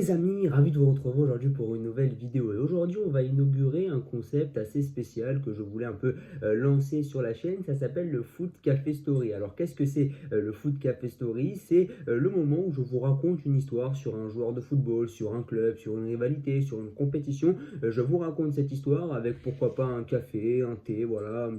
Les amis, ravi de vous retrouver aujourd'hui pour une nouvelle vidéo. Et aujourd'hui, on va inaugurer un concept assez spécial que je voulais un peu lancer sur la chaîne. Ça s'appelle le Foot Café Story. Alors, qu'est-ce que c'est le Foot Café Story? C'est le moment où je vous raconte une histoire sur un joueur de football, sur un club, sur une rivalité, sur une compétition. Je vous raconte cette histoire avec pourquoi pas un café, un thé, voilà,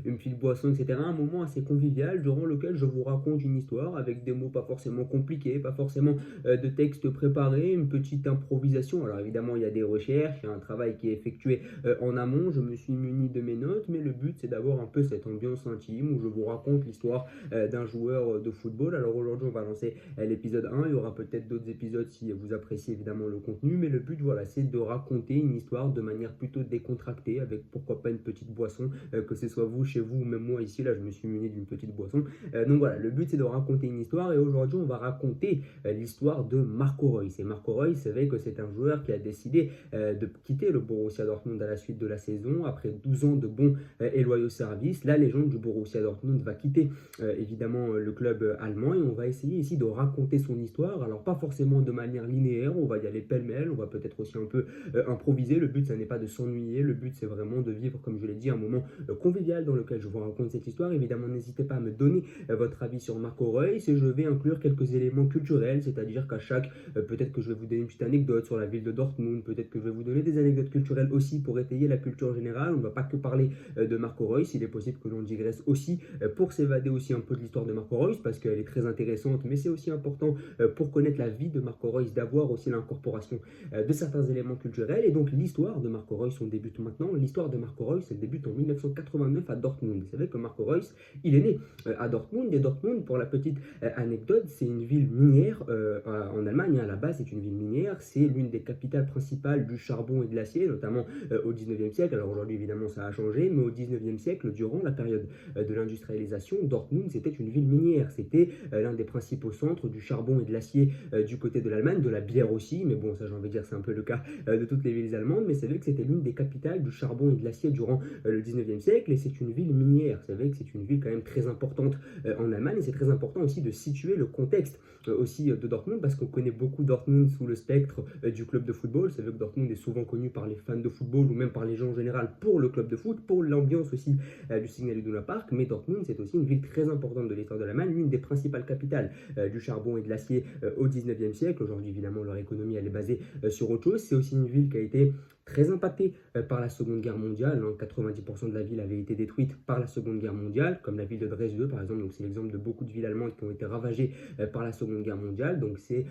une petite boisson, etc. Un moment assez convivial durant lequel je vous raconte une histoire avec des mots pas forcément compliqués, pas forcément de textes préparés, une petite improvisation. Alors évidemment, il y a des recherches, il y a un travail qui est effectué en amont. Je me suis muni de mes notes, mais le but, c'est d'avoir un peu cette ambiance intime où je vous raconte l'histoire d'un joueur de football. Alors aujourd'hui, on va lancer l'épisode 1. Il y aura peut-être d'autres épisodes si vous appréciez évidemment le contenu, mais le but, voilà, c'est de raconter une histoire de manière plutôt décontractée, avec pourquoi pas une petite boisson, que ce soit vous, chez vous, ou même moi ici, là, je me suis muni d'une petite boisson. Donc voilà, le but, c'est de raconter une histoire, et aujourd'hui, on va raconter l'histoire de Marco Reus. Et Marco Reus, c'est vrai que c'est un joueur qui a décidé de quitter le Borussia Dortmund à la suite de la saison, après 12 ans de bons et loyaux services. La légende du Borussia Dortmund va quitter évidemment le club allemand, et on va essayer ici de raconter son histoire. Alors pas forcément de manière linéaire, on va y aller pêle-mêle, on va peut-être aussi un peu improviser. Le but, ça n'est pas de s'ennuyer, le but, c'est vraiment de vivre, comme je l'ai dit, un moment convivial dans lequel je vous raconte cette histoire. Évidemment, n'hésitez pas à me donner votre avis sur Marco Reus, et je vais inclure quelques éléments culturels, c'est-à-dire qu'à chaque, peut-être que je vais vous donner une petite anecdote sur la ville de Dortmund, peut-être que je vais vous donner des anecdotes culturelles aussi pour étayer la culture générale. On ne va pas que parler de Marco Reus, il est possible que l'on digresse aussi pour s'évader aussi un peu de l'histoire de Marco Reus, parce qu'elle est très intéressante, mais c'est aussi important pour connaître la vie de Marco Reus, d'avoir aussi l'incorporation de certains éléments culturels. Et donc l'histoire de Marco Reus, on débute maintenant. L'histoire de Marco Reus, elle débute en 1989 à Dortmund. Vous savez que Marco Reus, il est né à Dortmund, et Dortmund, pour la petite anecdote, c'est une ville minière en Allemagne. À la base, c'est une ville minière, c'est l'une des capitales principales du charbon et de l'acier, notamment au 19e siècle. Alors aujourd'hui, évidemment, ça a changé, mais au 19e siècle, durant la période de l'industrialisation, Dortmund, c'était une ville minière. C'était l'un des principaux centres du charbon et de l'acier du côté de l'Allemagne, de la bière aussi, mais bon, ça, j'ai envie de dire, c'est un peu le cas de toutes les villes allemandes, mais c'est vrai que c'était l'une des capitales du charbon et de l'acier durant le 19e siècle, et c'est une ville minière. C'est vrai que c'est une ville quand même très importante en Allemagne, et c'est très important aussi de situer le contexte aussi de Dortmund, parce qu'on connaît beaucoup Dortmund sous le spectre du club de football. C'est vrai que Dortmund est souvent connu par les fans de football, ou même par les gens en général, pour le club de foot, pour l'ambiance aussi du Signal Iduna Park, mais Dortmund, c'est aussi une ville très importante de l'histoire de l'Allemagne, l'une des principales capitales du charbon et de l'acier au 19e siècle. Aujourd'hui, évidemment, leur économie, elle est basée sur autre chose. C'est aussi une ville qui a été très impactée par la Seconde Guerre mondiale. 90% de la ville avait été détruite par la Seconde Guerre mondiale, comme la ville de Dresde par exemple. Donc c'est l'exemple de beaucoup de villes allemandes qui ont été ravagées par la Seconde Guerre mondiale. Donc c'est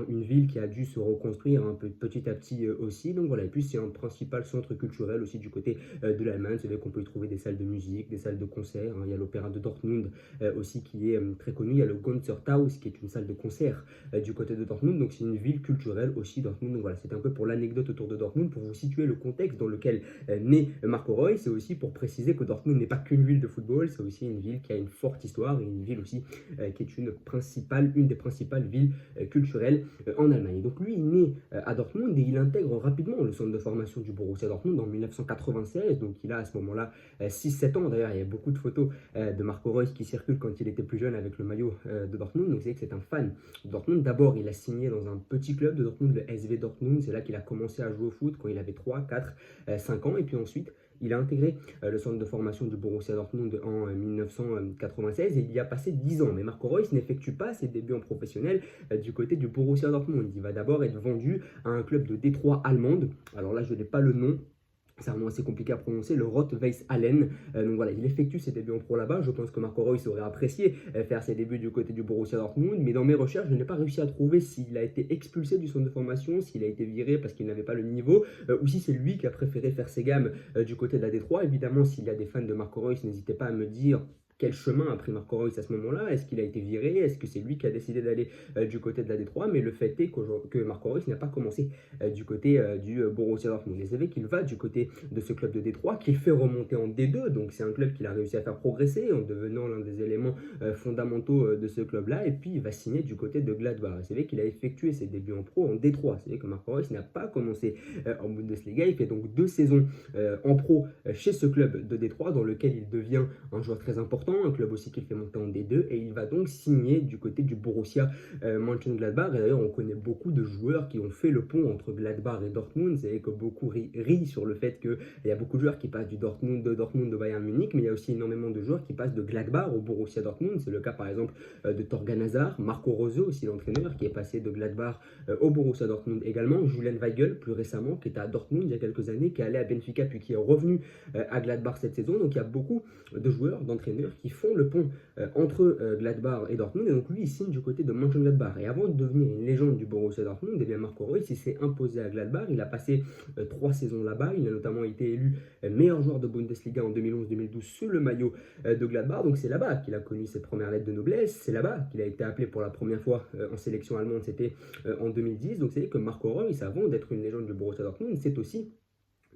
une ville qui a dû se reconstruire un peu petit à petit aussi. Donc voilà, et puis c'est un principal centre culturel aussi du côté de l'Allemagne. C'est vrai qu'on peut y trouver des salles de musique, des salles de concert. Il y a l'opéra de Dortmund aussi qui est très connu. Il y a le Konzerthaus qui est une salle de concert du côté de Dortmund. Donc c'est une ville culturelle aussi, Dortmund. Donc voilà, c'est un peu pour l'anecdote autour de Dortmund, pour vous situer le contexte dans lequel naît Marco Reus. C'est aussi pour préciser que Dortmund n'est pas qu'une ville de football, c'est aussi une ville qui a une forte histoire, et une ville aussi qui est une des principales villes culturelles en Allemagne. Donc lui, il naît à Dortmund, et il intègre rapidement le centre de formation du Borussia Dortmund en 1996. Donc il a à ce moment-là 6-7 ans. D'ailleurs, il y a beaucoup de photos de Marco Reus qui circulent quand il était plus jeune avec le maillot de Dortmund. Donc c'est que c'est un fan de Dortmund. D'abord, il a signé dans un petit club de Dortmund, le SV Dortmund. C'est là qu'il a commencé à jouer au foot quand il avait 3, 4, 5 ans. Et puis ensuite, il a intégré le centre de formation du Borussia Dortmund en 1996, et il y a passé 10 ans. Mais Marco Reus n'effectue pas ses débuts en professionnel du côté du Borussia Dortmund. Il va d'abord être vendu à un club de Détroit allemande. Alors là, je n'ai pas le nom, c'est un nom assez compliqué à prononcer, le Rottweiss-Allen. Donc voilà, il effectue ses débuts en pro là-bas. Je pense que Marco Reus aurait apprécié faire ses débuts du côté du Borussia Dortmund, mais dans mes recherches, je n'ai pas réussi à trouver s'il a été expulsé du centre de formation, s'il a été viré parce qu'il n'avait pas le niveau, ou si c'est lui qui a préféré faire ses gammes du côté de la Détroit. Évidemment, s'il y a des fans de Marco Reus, n'hésitez pas à me dire quel chemin a pris Marco Reus à ce moment-là. Est-ce qu'il a été viré? Est-ce que c'est lui qui a décidé d'aller du côté de la Détroit? Mais le fait est que Marco Reus n'a pas commencé du côté du Borussia Dortmund. Et c'est vrai qu'il va du côté de ce club de Détroit, qu'il fait remonter en D2. Donc c'est un club qu'il a réussi à faire progresser en devenant l'un des éléments fondamentaux de ce club-là. Et puis il va signer du côté de Gladbach. C'est vrai qu'il a effectué ses débuts en pro en D3. C'est vrai que Marco Reus n'a pas commencé en Bundesliga. Il fait donc 2 saisons en pro chez ce club de Détroit, dans lequel il devient un joueur très important. important, un club aussi qui le fait monter en D2, et il va donc signer du côté du Borussia Mönchengladbach. Et d'ailleurs, on connaît beaucoup de joueurs qui ont fait le pont entre Gladbach et Dortmund. C'est que beaucoup rient sur le fait qu'il y a beaucoup de joueurs qui passent de Dortmund au Bayern Munich, mais il y a aussi énormément de joueurs qui passent de Gladbach au Borussia Dortmund. C'est le cas par exemple de Torgan Hazard, Marco Rose aussi l'entraîneur qui est passé de Gladbach au Borussia Dortmund également, Julian Weigl plus récemment qui était à Dortmund il y a quelques années, qui est allé à Benfica puis qui est revenu à Gladbach cette saison. Donc il y a beaucoup de joueurs, d'entraîneurs qui font le pont entre Gladbach et Dortmund, et donc lui il signe du côté de Mönchengladbach. Et avant de devenir une légende du Borussia Dortmund, eh bien Marco Reus il s'est imposé à Gladbach. Il a passé 3 saisons là-bas, il a notamment été élu meilleur joueur de Bundesliga en 2011-2012 sous le maillot de Gladbach. Donc c'est là-bas qu'il a connu ses premières lettres de noblesse, c'est là-bas qu'il a été appelé pour la première fois en sélection allemande, c'était en 2010. Donc c'est que Marco Reus, avant d'être une légende du Borussia Dortmund, c'est aussi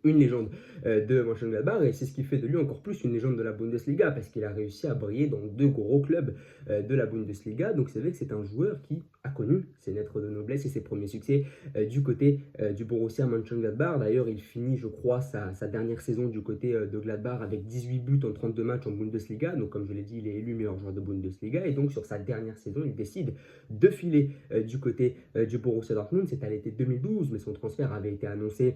une légende de Mönchengladbach, et c'est ce qui fait de lui encore plus une légende de la Bundesliga, parce qu'il a réussi à briller dans 2 gros clubs de la Bundesliga. Donc c'est vrai que c'est un joueur qui a connu ses lettres de noblesse et ses premiers succès du côté du Borussia Mönchengladbach. D'ailleurs il finit je crois sa dernière saison du côté de Gladbach avec 18 buts en 32 matchs en Bundesliga. Donc comme je l'ai dit, il est élu meilleur joueur de Bundesliga, et donc sur sa dernière saison il décide de filer du côté du Borussia Dortmund. C'est à l'été 2012, mais son transfert avait été annoncé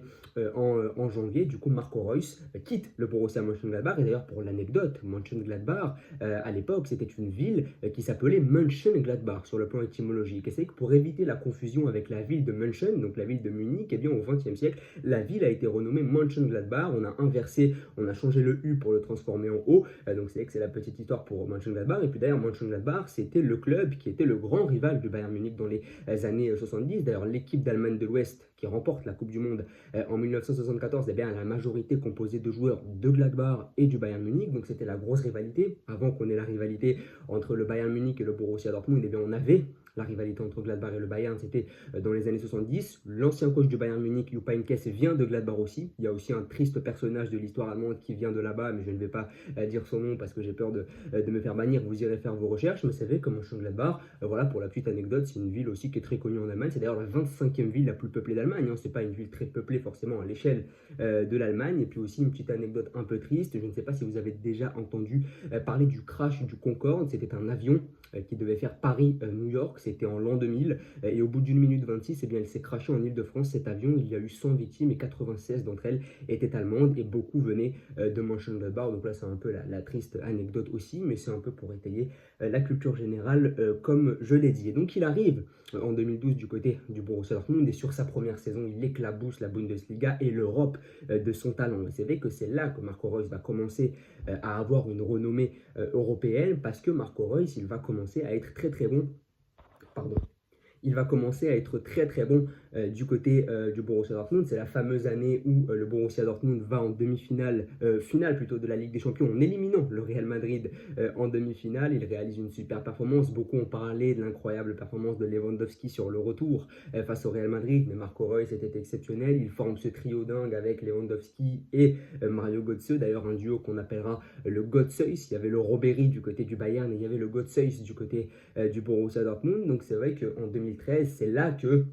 en janvier. Du coup Marco Reus quitte le Borussia Mönchengladbach. Et d'ailleurs pour l'anecdote, Mönchengladbach à l'époque c'était une ville qui s'appelait Mönchengladbach sur le plan étymologique. Et c'est que pour éviter la confusion avec la ville de München, donc la ville de Munich, eh bien au XXe siècle la ville a été renommée Mönchengladbach. On a inversé, on a changé le U pour le transformer en O. Donc c'est que c'est la petite histoire pour Mönchengladbach. Et puis d'ailleurs Mönchengladbach c'était le club qui était le grand rival du Bayern Munich dans les années 70. D'ailleurs l'équipe d'Allemagne de l'Ouest qui remporte la Coupe du Monde en 1974, eh bien, la majorité composée de joueurs de Gladbach et du Bayern Munich. Donc c'était la grosse rivalité. Avant qu'on ait la rivalité entre le Bayern Munich et le Borussia Dortmund, eh bien, on avait la rivalité entre Gladbach et le Bayern, c'était dans les années 70. L'ancien coach du Bayern Munich, Jupp Heynckes, vient de Gladbach aussi. Il y a aussi un triste personnage de l'histoire allemande qui vient de là-bas, mais je ne vais pas dire son nom parce que j'ai peur de me faire bannir. Vous irez faire vos recherches, mais c'est vrai que Mönchengladbach, voilà pour la petite anecdote, c'est une ville aussi qui est très connue en Allemagne. C'est d'ailleurs la 25e ville la plus peuplée d'Allemagne. C'est pas une ville très peuplée forcément à l'échelle de l'Allemagne. Et puis aussi une petite anecdote un peu triste, je ne sais pas si vous avez déjà entendu parler du crash du Concorde. C'était un avion qui devait faire Paris-New York, c'était en l'an 2000, et au bout d'une minute 26, eh bien, il s'est crashé en Île-de-France. Cet avion, il y a eu 100 victimes et 96 d'entre elles étaient allemandes, et beaucoup venaient de Mönchengladbach. Donc là c'est un peu la triste anecdote aussi, mais c'est un peu pour étayer la culture générale comme je l'ai dit. Et donc il arrive en 2012 du côté du Borussia Dortmund, et sur sa première saison il éclabousse la Bundesliga et l'Europe de son talent. Et c'est vrai que c'est là que Marco Reus va commencer à avoir une renommée européenne, parce que Marco Reus il va commencer à être très très bon, pardon, il va commencer à être très très bon du côté du Borussia Dortmund. C'est la fameuse année où le Borussia Dortmund va en demi-finale, finale plutôt de la Ligue des Champions, en éliminant le Real Madrid en demi-finale. Il réalise une super performance. Beaucoup ont parlé de l'incroyable performance de Lewandowski sur le retour face au Real Madrid, mais Marco Reus était exceptionnel. Il forme ce trio dingue avec Lewandowski et Mario Götze, d'ailleurs un duo qu'on appellera le Götzeus. Il y avait le Robéry du côté du Bayern et il y avait le Götzeus du côté du Borussia Dortmund. Donc c'est vrai qu'en 2013, c'est là que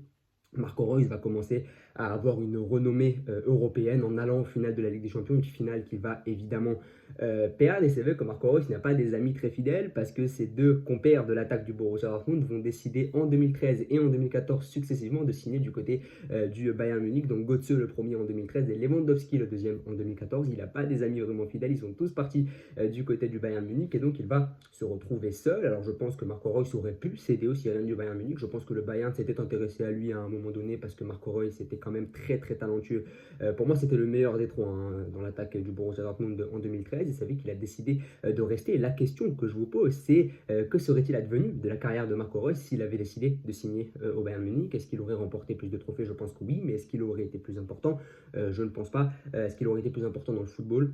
Marco Reus va commencer à avoir une renommée européenne en allant en finale de la Ligue des Champions, une finale qu'il va évidemment perdre. Et c'est vrai que Marco Reus n'a pas des amis très fidèles, parce que ces deux compères de l'attaque du Borussia Dortmund vont décider en 2013 et en 2014 successivement de signer du côté du Bayern Munich. Donc Götze le premier en 2013 et Lewandowski le deuxième en 2014. Il n'a pas des amis vraiment fidèles, ils sont tous partis du côté du Bayern Munich, et donc il va se retrouver seul. Alors je pense que Marco Reus aurait pu céder aussi à l'un du Bayern Munich. Je pense que le Bayern s'était intéressé à lui à un moment donné, parce que Marco Reus était quand même très très talentueux. Pour moi c'était le meilleur des trois dans l'attaque du Borussia Dortmund en 2013, et c'est vrai qu'il a décidé de rester. Et la question que je vous pose, c'est que serait-il advenu de la carrière de Marco Reus s'il avait décidé de signer au Bayern Munich? Est-ce qu'il aurait remporté plus de trophées? Je pense que oui, mais est-ce qu'il aurait été plus important? Je ne pense pas. Est-ce qu'il aurait été plus important dans le football?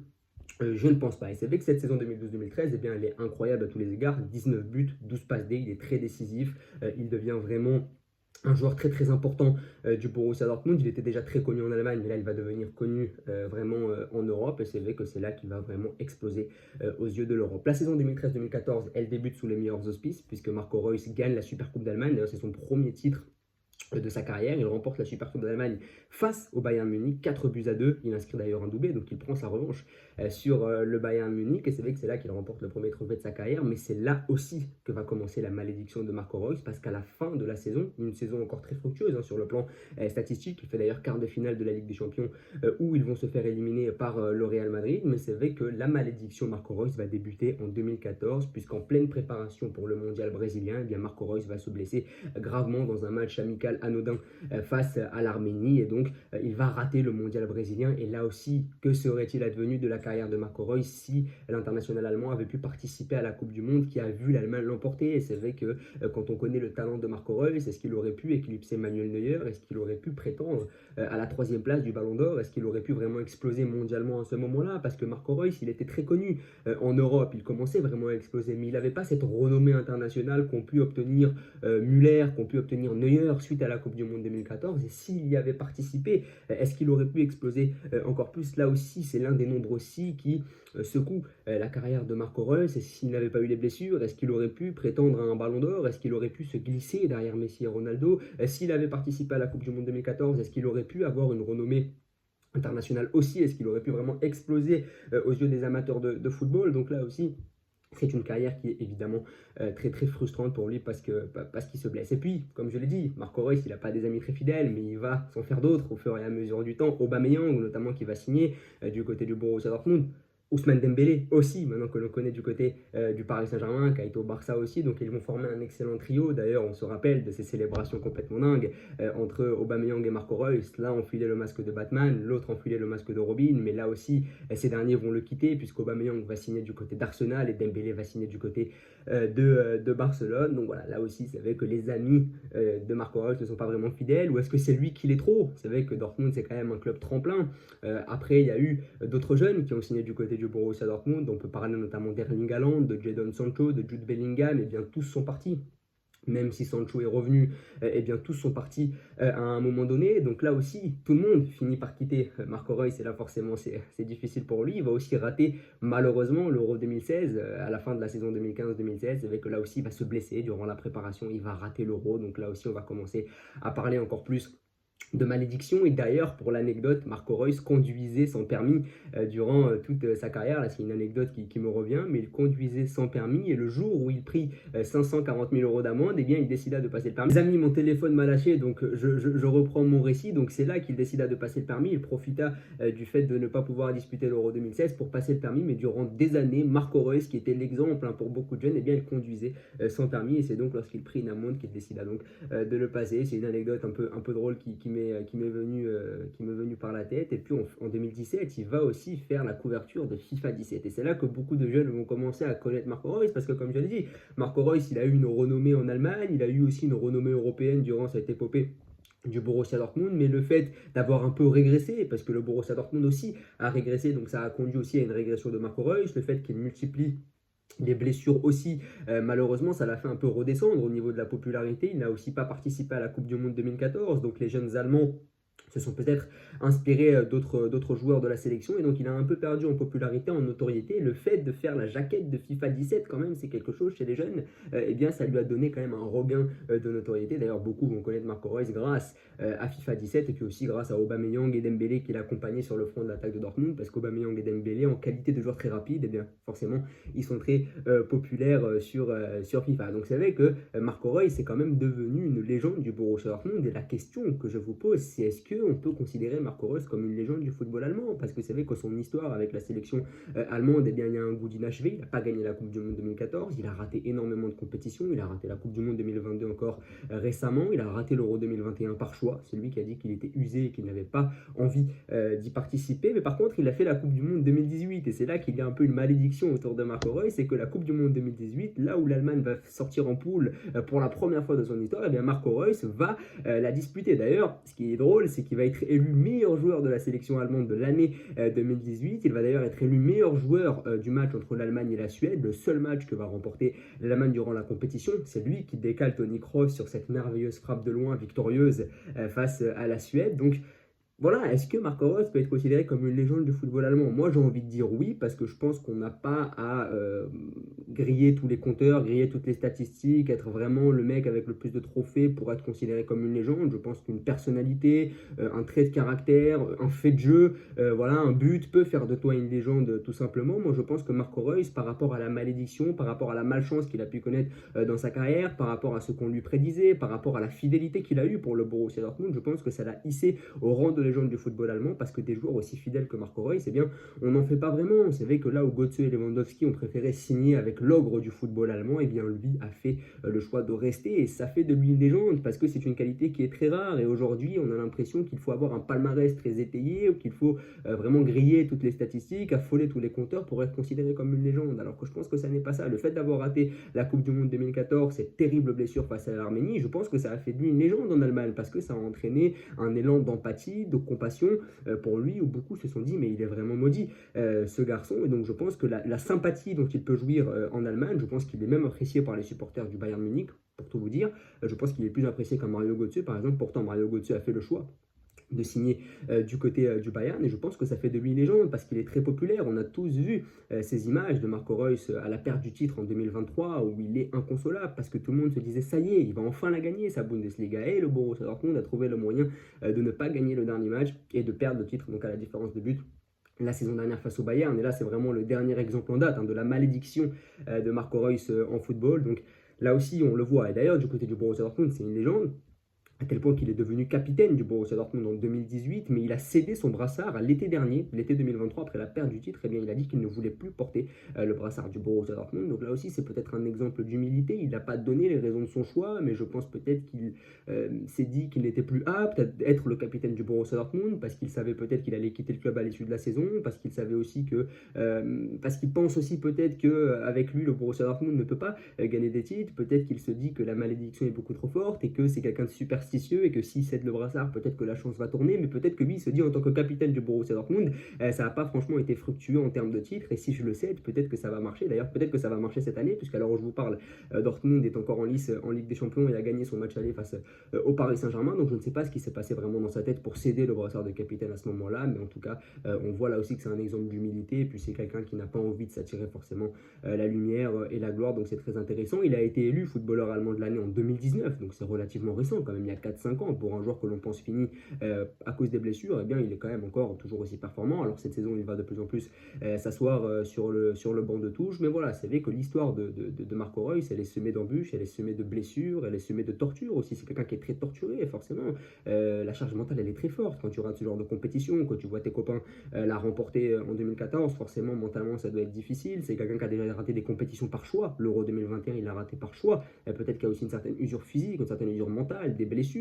Je ne pense pas. Et c'est vrai que cette saison 2012-2013, eh bien, elle est incroyable à tous les égards. 19 buts, 12 passes D, il est très décisif. Il devient vraiment un joueur très très important du Borussia Dortmund. Il était déjà très connu en Allemagne, mais là il va devenir connu vraiment en Europe, et c'est vrai que c'est là qu'il va vraiment exploser aux yeux de l'Europe. La saison 2013-2014, elle débute sous les meilleurs auspices, puisque Marco Reus gagne la Super Coupe d'Allemagne. D'ailleurs c'est son premier titre de sa carrière. Il remporte la Supercoupe d'Allemagne face au Bayern Munich, 4-2. Il inscrit d'ailleurs un doublé, donc il prend sa revanche sur le Bayern Munich. Et c'est vrai que c'est là qu'il remporte le premier trophée de sa carrière, mais c'est là aussi que va commencer la malédiction de Marco Reus, parce qu'à la fin de la saison, une saison encore très fructueuse sur le plan statistique, il fait d'ailleurs quart de finale de la Ligue des Champions où ils vont se faire éliminer par le Real Madrid, mais c'est vrai que la malédiction Marco Reus va débuter en 2014, puisqu'en pleine préparation pour le mondial brésilien, eh bien Marco Reus va se blesser gravement dans un match amical anodin face à l'Arménie, et donc il va rater le mondial brésilien. Et là aussi, que serait-il advenu de la carrière de Marco Reus si l'international allemand avait pu participer à la Coupe du Monde qui a vu l'Allemagne l'emporter? Et c'est vrai que quand on connaît le talent de Marco Reus, est-ce qu'il aurait pu éclipser Manuel Neuer? Est-ce qu'il aurait pu prétendre à la troisième place du Ballon d'Or? Est-ce qu'il aurait pu vraiment exploser mondialement à ce moment-là? Parce que Marco Reus, il était très connu en Europe, il commençait vraiment à exploser, mais il n'avait pas cette renommée internationale qu'ont pu obtenir Müller, qu'ont pu obtenir Neuer suite à la Coupe du Monde 2014. Et s'il y avait participé, est-ce qu'il aurait pu exploser encore plus? Là aussi, c'est l'un des nombreux si qui secoue la carrière de Marco Reus. Et s'il n'avait pas eu les blessures, est-ce qu'il aurait pu prétendre à un Ballon d'Or? Est-ce qu'il aurait pu se glisser derrière Messi et Ronaldo? S'il avait participé à la Coupe du Monde 2014, est-ce qu'il aurait pu avoir une renommée internationale aussi? Est-ce qu'il aurait pu vraiment exploser aux yeux des amateurs de football? Donc là aussi, c'est une carrière qui est évidemment très très frustrante pour lui parce qu'il se blesse. Et puis, comme je l'ai dit, Marco Reus, il n'a pas des amis très fidèles, mais il va s'en faire d'autres au fur et à mesure du temps. Aubameyang, notamment, qui va signer du côté du Borussia Dortmund. Ousmane Dembélé aussi, maintenant que l'on connaît du côté du Paris Saint-Germain, qui a été au Barça aussi. Donc ils vont former un excellent trio. D'ailleurs, on se rappelle de ces célébrations complètement dingues entre Aubameyang et Marco Reus. L'un enfilait le masque de Batman, l'autre enfilait le masque de Robin. Mais là aussi, ces derniers vont le quitter, puisqu'Aubameyang va signer du côté d'Arsenal et Dembélé va signer du côté de Barcelone. Donc voilà, là aussi, c'est vrai que les amis de Marco Reus ne sont pas vraiment fidèles. Ou est-ce que c'est lui qui l'est trop? C'est vrai que Dortmund, c'est quand même un club tremplin. Après, il y a eu d'autres jeunes qui ont signé du côté du Borussia Dortmund. On peut parler notamment d'Erling Haaland, de Jadon Sancho, de Jude Bellingham. Et bien tous sont partis. Même si Sancho est revenu, eh bien tous sont partis à un moment donné. Donc là aussi, tout le monde finit par quitter Marco Reus. Et là forcément, c'est difficile pour lui. Il va aussi rater malheureusement l'Euro 2016 à la fin de la saison 2015-2016. Avec que là aussi, il va se blesser durant la préparation. Il va rater l'Euro. Donc là aussi, on va commencer à parler encore plus de malédiction. Et d'ailleurs, pour l'anecdote, Marco Reus conduisait sans permis durant toute sa carrière. Là, c'est une anecdote qui me revient, mais il conduisait sans permis, et le jour où il prit 540 000 euros d'amende, eh bien, il décida de passer le permis. Les amis, mon téléphone m'a lâché, donc je reprends mon récit. Donc c'est là qu'il décida de passer le permis. Il profita du fait de ne pas pouvoir disputer l'Euro 2016 pour passer le permis, mais durant des années, Marco Reus, qui était l'exemple pour beaucoup de jeunes, eh bien, il conduisait sans permis, et c'est donc lorsqu'il prit une amende qu'il décida donc de le passer. C'est une anecdote un peu drôle qui m'est venu par la tête. Et puis en 2017, il va aussi faire la couverture de FIFA 17. Et c'est là que beaucoup de jeunes vont commencer à connaître Marco Reus, parce que comme je l'ai dit, Marco Reus, il a eu une renommée en Allemagne, il a eu aussi une renommée européenne durant cette épopée du Borussia Dortmund, mais le fait d'avoir un peu régressé, parce que le Borussia Dortmund aussi a régressé, donc ça a conduit aussi à une régression de Marco Reus, le fait qu'il multiplie les blessures aussi, malheureusement, ça l'a fait un peu redescendre au niveau de la popularité. Il n'a aussi pas participé à la Coupe du Monde 2014, donc les jeunes Allemands se sont peut-être inspirés d'autres joueurs de la sélection, et donc il a un peu perdu en popularité, en notoriété. Le fait de faire la jaquette de FIFA 17, quand même, c'est quelque chose chez les jeunes. Eh bien, ça lui a donné quand même un regain de notoriété. D'ailleurs, beaucoup vont connaître Marco Reus grâce à FIFA 17, et puis aussi grâce à Aubameyang et Dembélé qui l'accompagnaient sur le front de l'attaque de Dortmund, parce qu'Aubameyang et Dembélé, en qualité de joueurs très rapides, eh bien, forcément, ils sont très populaires sur FIFA. Donc c'est vrai que Marco Reus est quand même devenu une légende du Borussia Dortmund, et la question que je vous pose, c'est est-ce qu'on peut considérer Marco Reus comme une légende du football allemand? Parce que c'est vrai que son histoire avec la sélection allemande, eh bien, il y a un goût d'inachevé. Il n'a pas gagné la Coupe du Monde 2014, il a raté énormément de compétitions, il a raté la Coupe du Monde 2022 encore récemment, il a raté l'Euro 2021 par choix. C'est lui qui a dit qu'il était usé et qu'il n'avait pas envie d'y participer. Mais par contre, il a fait la Coupe du Monde 2018, et c'est là qu'il y a un peu une malédiction autour de Marco Reus. C'est que la Coupe du Monde 2018, là où l'Allemagne va sortir en poule pour la première fois de son histoire, eh bien Marco Reus va la disputer. D'ailleurs, ce qui est drôle, c'est qu'il va être élu meilleur joueur de la sélection allemande de l'année 2018. Il va d'ailleurs être élu meilleur joueur du match entre l'Allemagne et la Suède, le seul match que va remporter l'Allemagne durant la compétition. C'est lui qui décale Toni Kroos sur cette merveilleuse frappe de loin victorieuse face à la Suède. Donc Voilà, est-ce que Marco Reus peut être considéré comme une légende du football allemand? Moi, j'ai envie de dire oui, parce que je pense qu'on n'a pas à griller tous les compteurs, griller toutes les statistiques, être vraiment le mec avec le plus de trophées pour être considéré comme une légende. Je pense qu'une personnalité, un trait de caractère, un fait de jeu, voilà, un but peut faire de toi une légende tout simplement. Moi, je pense que Marco Reus, par rapport à la malédiction, par rapport à la malchance qu'il a pu connaître dans sa carrière, par rapport à ce qu'on lui prédisait, par rapport à la fidélité qu'il a eue pour le Borussia Dortmund, je pense que ça l'a hissé au rang de légende du football allemand parce que des joueurs aussi fidèles que Marco Reus, eh bien, on n'en fait pas vraiment. C'est vrai que là où Götze et Lewandowski ont préféré signer avec l'ogre du football allemand, eh bien, lui a fait le choix de rester et ça fait de lui une légende parce que c'est une qualité qui est très rare et aujourd'hui, on a l'impression qu'il faut avoir un palmarès très étayé ou qu'il faut vraiment griller toutes les statistiques, affoler tous les compteurs pour être considéré comme une légende. Alors que je pense que ça n'est pas ça. Le fait d'avoir raté la Coupe du Monde 2014, cette terrible blessure face à l'Arménie, je pense que ça a fait de lui une légende en Allemagne parce que ça a entraîné un élan d'empathie, de compassion pour lui, où beaucoup se sont dit mais il est vraiment maudit ce garçon. Et donc je pense que la sympathie dont il peut jouir en Allemagne, je pense qu'il est même apprécié par les supporters du Bayern Munich, pour tout vous dire. Je pense qu'il est plus apprécié qu'un Mario Götze par exemple. Pourtant Mario Götze a fait le choix de signer du côté du Bayern et je pense que ça fait de lui une légende parce qu'il est très populaire. On a tous vu ces images de Marco Reus à la perte du titre en 2023 où il est inconsolable parce que tout le monde se disait ça y est, il va enfin la gagner sa Bundesliga et le Borussia Dortmund a trouvé le moyen de ne pas gagner le dernier match et de perdre le titre donc à la différence de but la saison dernière face au Bayern. Et là, c'est vraiment le dernier exemple en date de la malédiction de Marco Reus en football. Donc là aussi, on le voit. Et d'ailleurs, du côté du Borussia Dortmund, c'est une légende à tel point qu'il est devenu capitaine du Borussia Dortmund en 2018, mais il a cédé son brassard à l'été dernier, l'été 2023, après la perte du titre. Eh bien, il a dit qu'il ne voulait plus porter le brassard du Borussia Dortmund. Donc là aussi, c'est peut-être un exemple d'humilité. Il n'a pas donné les raisons de son choix, mais je pense peut-être qu'il s'est dit qu'il n'était plus apte à être le capitaine du Borussia Dortmund, parce qu'il savait peut-être qu'il allait quitter le club à l'issue de la saison, parce qu'il savait aussi que, parce qu'il pense aussi peut-être qu'avec lui, le Borussia Dortmund ne peut pas gagner des titres. Peut-être qu'il se dit que la malédiction est beaucoup trop forte et que c'est quelqu'un de super et que s'il cède le brassard, peut-être que la chance va tourner, mais peut-être que lui il se dit en tant que capitaine du Borussia Dortmund, ça n'a pas franchement été fructueux en termes de titres, et si je le cède, peut-être que ça va marcher. D'ailleurs, peut-être que ça va marcher cette année, puisqu'à l'heure où je vous parle, Dortmund est encore en lice en Ligue des Champions et a gagné son match aller face au Paris Saint-Germain, donc je ne sais pas ce qui s'est passé vraiment dans sa tête pour céder le brassard de capitaine à ce moment-là, mais en tout cas, on voit là aussi que c'est un exemple d'humilité, et puis c'est quelqu'un qui n'a pas envie de s'attirer forcément la lumière et la gloire, donc c'est très intéressant. Il a été élu footballeur allemand de l'année en 2019, donc c'est relativement récent quand même, il y a 4-5 ans pour un joueur que l'on pense fini à cause des blessures. Eh bien il est quand même encore toujours aussi performant. Alors cette saison il va de plus en plus s'asseoir sur le banc de touche, mais voilà, c'est vrai que l'histoire de Marco Reus, elle est semée d'embûches, elle est semée de blessures, elle est semée de tortures aussi. C'est quelqu'un qui est très torturé forcément. La charge mentale elle est très forte quand tu rates ce genre de compétition, quand tu vois tes copains la remporter en 2014, forcément mentalement ça doit être difficile. C'est quelqu'un qui a déjà raté des compétitions par choix. L'Euro 2021 il l'a raté par choix. Peut-être qu'il y a aussi une certaine usure physique, une certaine usure mentale, des blessures.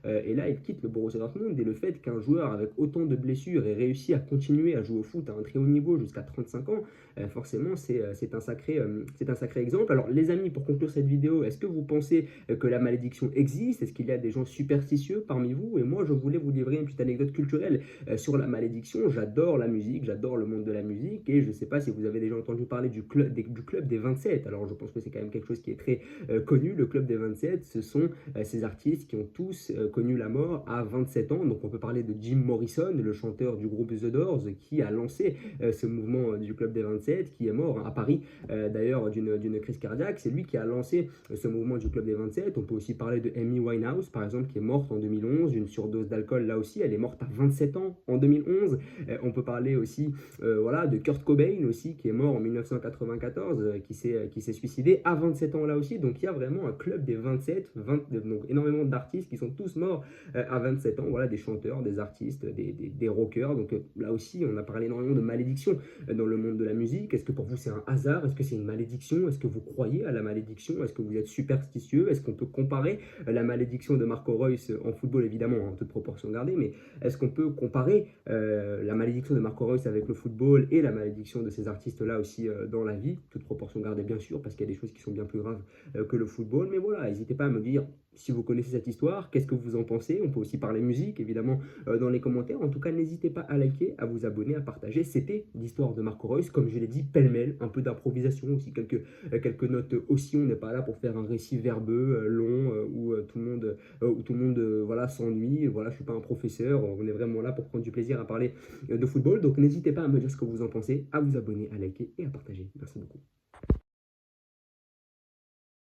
Et là, il quitte le Borussia Dortmund. Et le fait qu'un joueur avec autant de blessures ait réussi à continuer à jouer au foot à un très haut niveau jusqu'à 35 ans, forcément, c'est un sacré exemple. Alors, les amis, pour conclure cette vidéo, est-ce que vous pensez que la malédiction existe? Est-ce qu'il y a des gens superstitieux parmi vous? Et moi, je voulais vous livrer une petite anecdote culturelle sur la malédiction. J'adore la musique, j'adore le monde de la musique. Et je ne sais pas si vous avez déjà entendu parler du club des 27. Alors, je pense que c'est quand même quelque chose qui est très connu. Le club des 27, ce sont ces artistes qui ont tous connu la mort à 27 ans. Donc on peut parler de Jim Morrison, le chanteur du groupe The Doors, qui a lancé ce mouvement du Club des 27, qui est mort à Paris d'ailleurs d'une crise cardiaque. C'est lui qui a lancé ce mouvement du Club des 27. On peut aussi parler de Amy Winehouse, par exemple, qui est morte en 2011, d'une surdose d'alcool là aussi. Elle est morte à 27 ans en 2011. On peut parler aussi voilà, de Kurt Cobain aussi, qui est mort en 1994, qui s'est suicidé à 27 ans là aussi. Donc il y a vraiment un Club des 27, donc énormément d'artistes qui sont tous morts à 27 ans, voilà, des chanteurs, des artistes, des rockers. Donc là aussi, on a parlé énormément de malédiction dans le monde de la musique. Est-ce que pour vous c'est un hasard? Est-ce que c'est une malédiction? Est-ce que vous croyez à la malédiction? Est-ce que vous êtes superstitieux? Est-ce qu'on peut comparer la malédiction de Marco Reus en football, évidemment, en toute proportion gardée, mais est-ce qu'on peut comparer la malédiction de Marco Reus avec le football et la malédiction de ces artistes-là aussi dans la vie, toute proportion gardée bien sûr, parce qu'il y a des choses qui sont bien plus graves que le football. Mais voilà, n'hésitez pas à me dire si vous connaissez cette histoire l'histoire, qu'est-ce que vous en pensez? On peut aussi parler musique, évidemment, dans les commentaires. En tout cas, n'hésitez pas à liker, à vous abonner, à partager. C'était l'histoire de Marco Reus, comme je l'ai dit, pêle-mêle, un peu d'improvisation aussi, quelques notes aussi. On n'est pas là pour faire un récit verbeux, long, où tout le monde voilà, s'ennuie. Voilà, je ne suis pas un professeur, on est vraiment là pour prendre du plaisir à parler de football. Donc n'hésitez pas à me dire ce que vous en pensez, à vous abonner, à liker et à partager. Merci beaucoup.